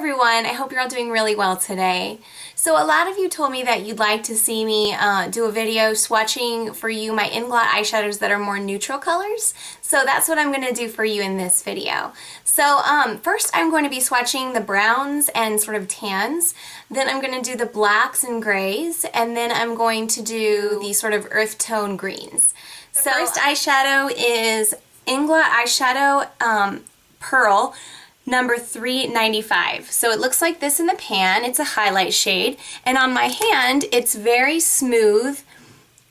everyone, I hope you're all doing really well today. So a lot of you told me that you'd like to see me do a video swatching for you my Inglot eyeshadows that are more neutral colors. So that's what I'm going to do for you in this video. So first I'm going to be swatching the browns and sort of tans, then I'm going to do the blacks and grays, and then I'm going to do the sort of earth tone greens. The first eyeshadow is Inglot Eyeshadow Pearl number 395. So it looks like this in the pan. It's a highlight shade, and on my hand it's very smooth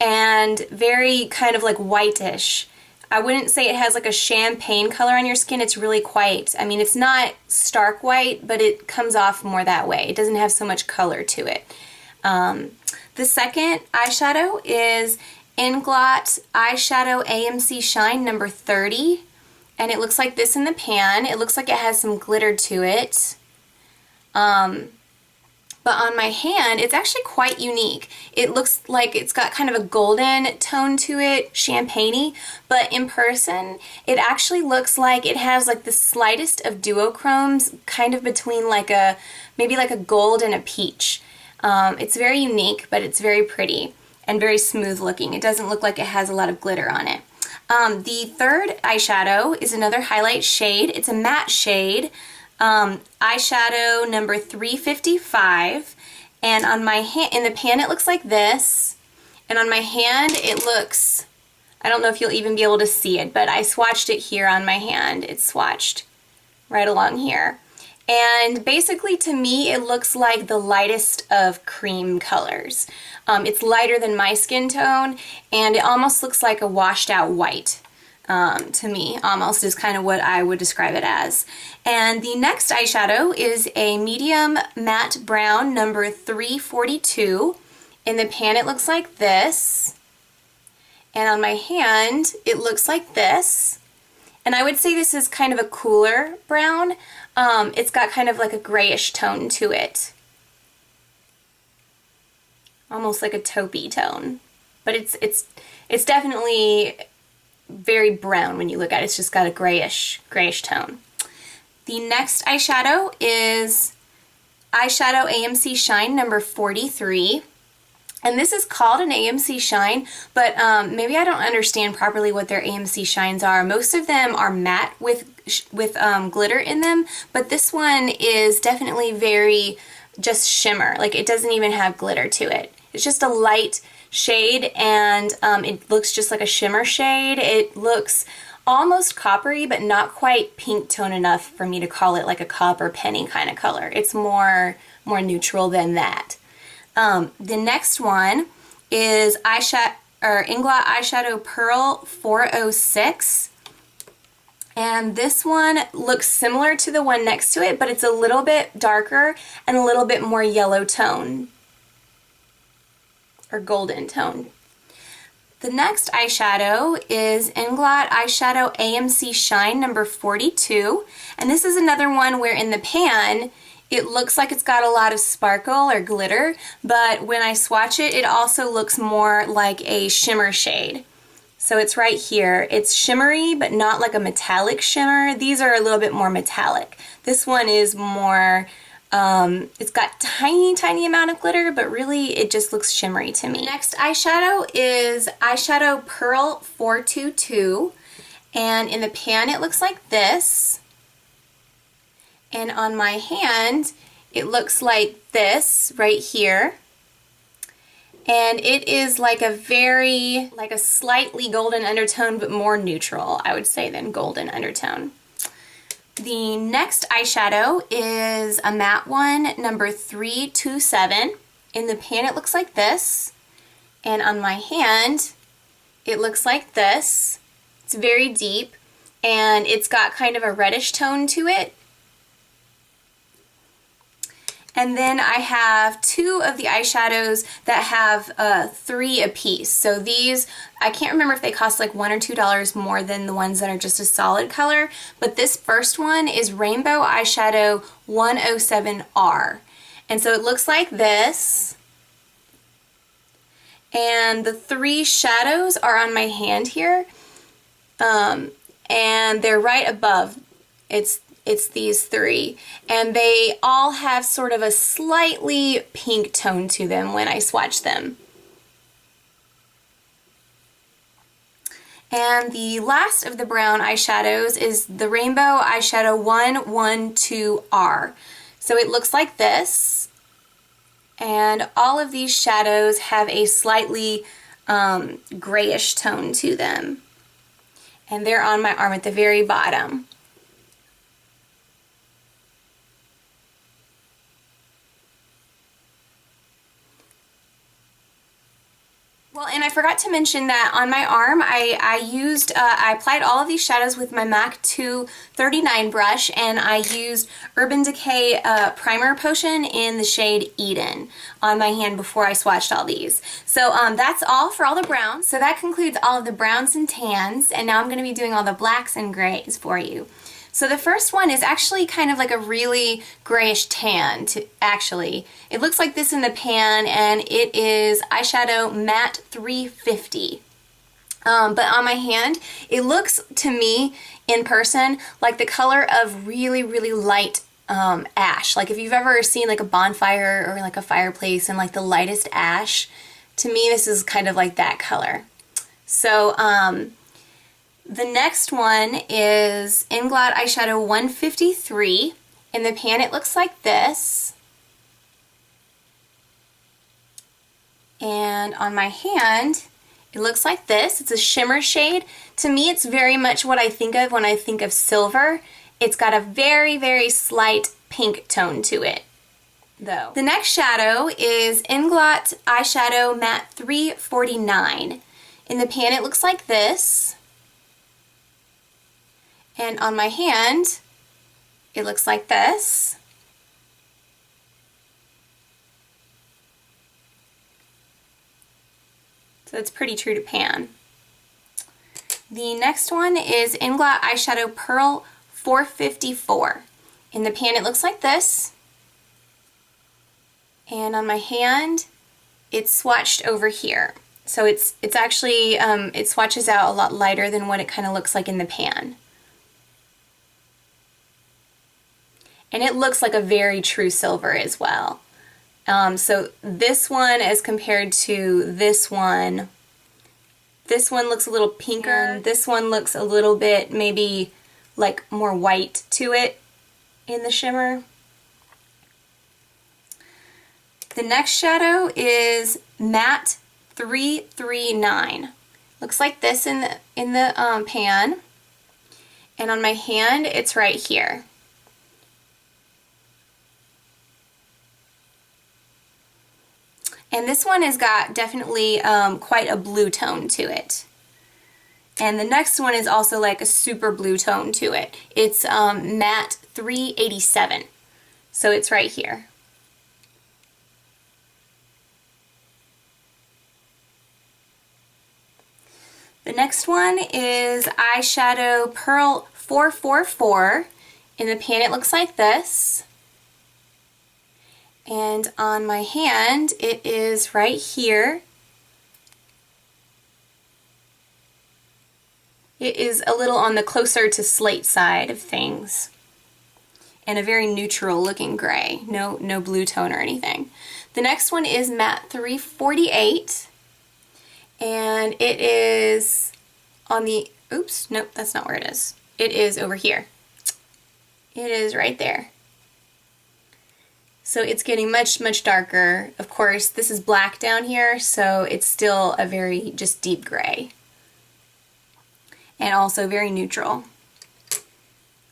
and very kind of like whitish. I wouldn't say it has like a champagne color on your skin. It's really quite, I mean, it's not stark white, but it comes off more that way. It doesn't have so much color to it. The second eyeshadow is Inglot Eyeshadow AMC Shine number 30. And it looks like this in the pan. It looks like it has some glitter to it. But on my hand, it's actually quite unique. It looks like it's got kind of a golden tone to it, champagne-y, but in person, it actually looks like it has like the slightest of duochromes, kind of between like a, maybe like a gold and a peach. It's very unique, but it's very pretty and very smooth looking. It doesn't look like it has a lot of glitter on it. The third eyeshadow is another highlight shade. It's a matte shade, eyeshadow number 355, and on my hand, in the pan it looks like this, and on my hand it looks, I don't know if you'll even be able to see it, but I swatched it here on my hand. It's swatched right along here. And basically to me it looks like the lightest of cream colors. It's lighter than my skin tone, and it almost looks like a washed out white. To me, almost is kind of what I would describe it as. And the next eyeshadow is a medium matte brown number 342. In the pan it looks like this, and on my hand it looks like this. And I would say this is kind of a cooler brown. It's got kind of like a grayish tone to it. Almost like a taupey tone. But it's definitely very brown when you look at it. It's just got a grayish tone. The next eyeshadow is Eyeshadow AMC Shine number 43. And this is called an AMC Shine, but maybe I don't understand properly what their AMC Shines are. Most of them are matte with glitter in them, but this one is definitely very just shimmer. Like, it doesn't even have glitter to it. It's just a light shade, and it looks just like a shimmer shade. It looks almost coppery, but not quite pink tone enough for me to call it like a copper penny kind of color. It's more neutral than that. The next one is Inglot Eyeshadow Pearl 406. And this one looks similar to the one next to it, but it's a little bit darker and a little bit more yellow tone, or golden tone. The next eyeshadow is Inglot Eyeshadow AMC Shine number 42. And this is another one where in the pan, it looks like it's got a lot of sparkle or glitter, but when I swatch it, it also looks more like a shimmer shade. So it's right here. It's shimmery, but not like a metallic shimmer. These are a little bit more metallic. This one is more, it's got tiny amount of glitter, but really it just looks shimmery to me. Next eyeshadow is Eyeshadow Pearl 422, and in the pan it looks like this. And on my hand, it looks like this right here. And it is like a slightly golden undertone, but more neutral, I would say, than golden undertone. The next eyeshadow is a matte one, number 327. In the pan, it looks like this. And on my hand, it looks like this. It's very deep, and it's got kind of a reddish tone to it. And then I have two of the eyeshadows that have 3 apiece. So these, I can't remember if they cost like $1 or $2 more than the ones that are just a solid color, but this first one is Rainbow Eyeshadow 107R. And so it looks like this. And the 3 shadows are on my hand here. And they're right above. It's it's these three, and they all have sort of a slightly pink tone to them when I swatch them. And the last of the brown eyeshadows is the Rainbow Eyeshadow 112R. So it looks like this, and all of these shadows have a slightly grayish tone to them. And they're on my arm at the very bottom. Well, and I forgot to mention that on my arm, I applied all of these shadows with my MAC 239 brush, and I used Urban Decay Primer Potion in the shade Eden on my hand before I swatched all these. So that's all for all the browns. So that concludes all of the browns and tans, and now I'm going to be doing all the blacks and grays for you. So the first one is actually kind of like a really grayish tan, actually. It looks like this in the pan, and it is eyeshadow matte 350. But on my hand, it looks to me in person like the color of really, really light ash. Like if you've ever seen like a bonfire or like a fireplace and like the lightest ash, to me this is kind of like that color. So the next one is Inglot Eyeshadow 153. In the pan it looks like this. And on my hand it looks like this. It's a shimmer shade. To me it's very much what I think of when I think of silver. It's got a very, very slight pink tone to it, though. The next shadow is Inglot Eyeshadow Matte 349. In the pan it looks like this. And on my hand, it looks like this. So it's pretty true to pan. The next one is Inglot Eyeshadow Pearl 454. In the pan, it looks like this. And on my hand, it's swatched over here. So it's actually, it swatches out a lot lighter than what it kind of looks like in the pan. And it looks like a very true silver as well. So this one as compared to this one looks a little pinker. This one looks a little bit maybe like more white to it in the shimmer. The next shadow is Matte 339. Looks like this in the pan. And on my hand, it's right here. And this one has got definitely quite a blue tone to it. And the next one is also like a super blue tone to it. It's Matte 387. So it's right here. The next one is Eyeshadow Pearl 444. In the pan it looks like this. And on my hand, it is right here. It is a little on the closer to slate side of things. And a very neutral looking gray. No blue tone or anything. The next one is Matte 348. And it is on the, oops, nope, that's not where it is. It is over here. It is right there. So it's getting much, much darker. Of course, this is black down here, so it's still a very just deep gray. And also very neutral.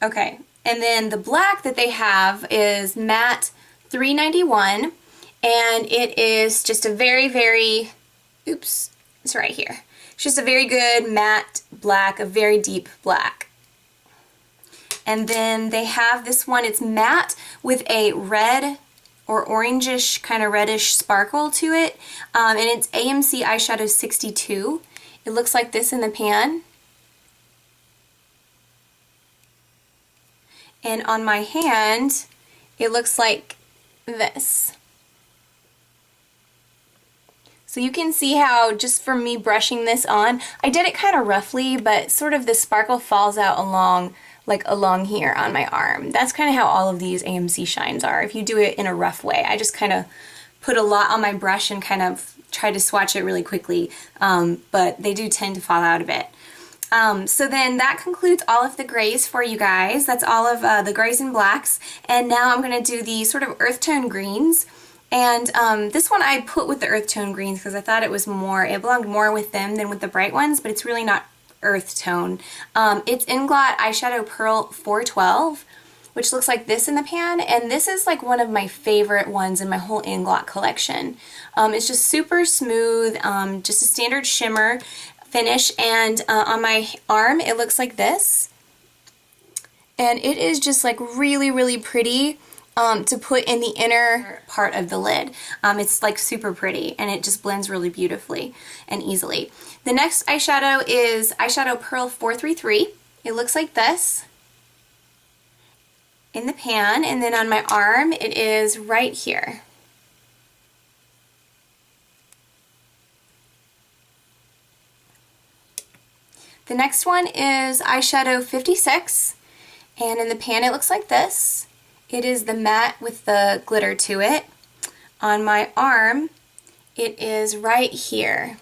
Okay, and then the black that they have is Matte 391, and it is just a very, very, oops, it's right here. It's just a very good matte black, a very deep black. And then they have this one, it's matte with a red or orangish, kind of reddish sparkle to it. And it's AMC Eyeshadow 62. It looks like this in the pan. And on my hand, it looks like this. So you can see how, just from me brushing this on, I did it kind of roughly, but sort of the sparkle falls out along like along here on my arm. That's kind of how all of these AMC shines are, if you do it in a rough way. I just kind of put a lot on my brush and kind of try to swatch it really quickly, but they do tend to fall out a bit. So then that concludes all of the grays for you guys. That's all of the grays and blacks. And now I'm going to do the sort of earth tone greens. And this one I put with the earth tone greens because I thought it belonged more with them than with the bright ones, but it's really not earth tone. It's Inglot Eyeshadow Pearl 412, which looks like this in the pan, and this is like one of my favorite ones in my whole Inglot collection. It's just super smooth, just a standard shimmer finish, and on my arm it looks like this, and it is just like really pretty to put in the inner part of the lid. It's like super pretty, and it just blends really beautifully and easily. The next eyeshadow is Eyeshadow Pearl 433. It looks like this in the pan, and then on my arm it is right here. The next one is Eyeshadow 56, and in the pan it looks like this. It is the matte with the glitter to it. On my arm it is right here.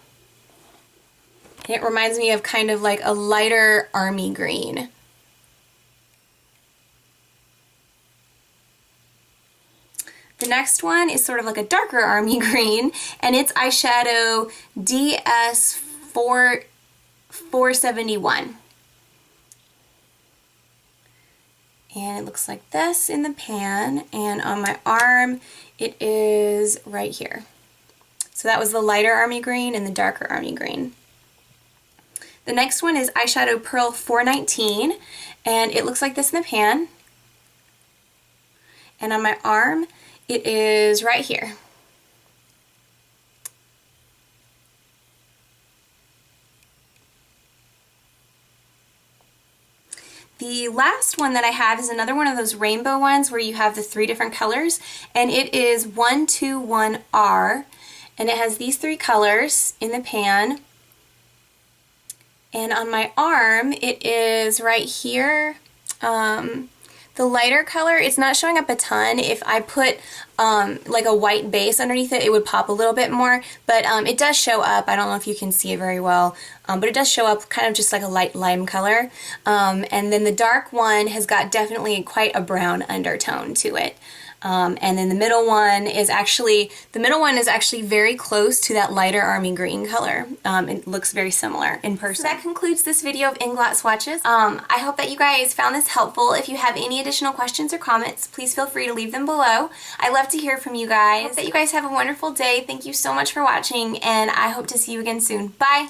And it reminds me of kind of like a lighter army green. The next one is sort of like a darker army green, and it's eyeshadow DS 471. And it looks like this in the pan, and on my arm it is right here. So that was the lighter army green and the darker army green. The next one is Eyeshadow Pearl 419, and it looks like this in the pan. And on my arm it is right here. The last one that I have is another one of those rainbow ones where you have the 3 different colors, and it is 121R, and it has these 3 colors in the pan. And on my arm it is right here. The lighter color, it's not showing up a ton. If I put like a white base underneath it, it would pop a little bit more, but it does show up. I don't know if you can see it very well, but it does show up kind of just like a light lime color. And then the dark one has got definitely quite a brown undertone to it. And then the middle one is actually very close to that lighter army green color. It looks very similar in person. So that concludes this video of Inglot swatches. I hope that you guys found this helpful. If you have any additional questions or comments, please feel free to leave them below. I love to hear from you guys. I hope that you guys have a wonderful day. Thank you so much for watching, and I hope to see you again soon. Bye!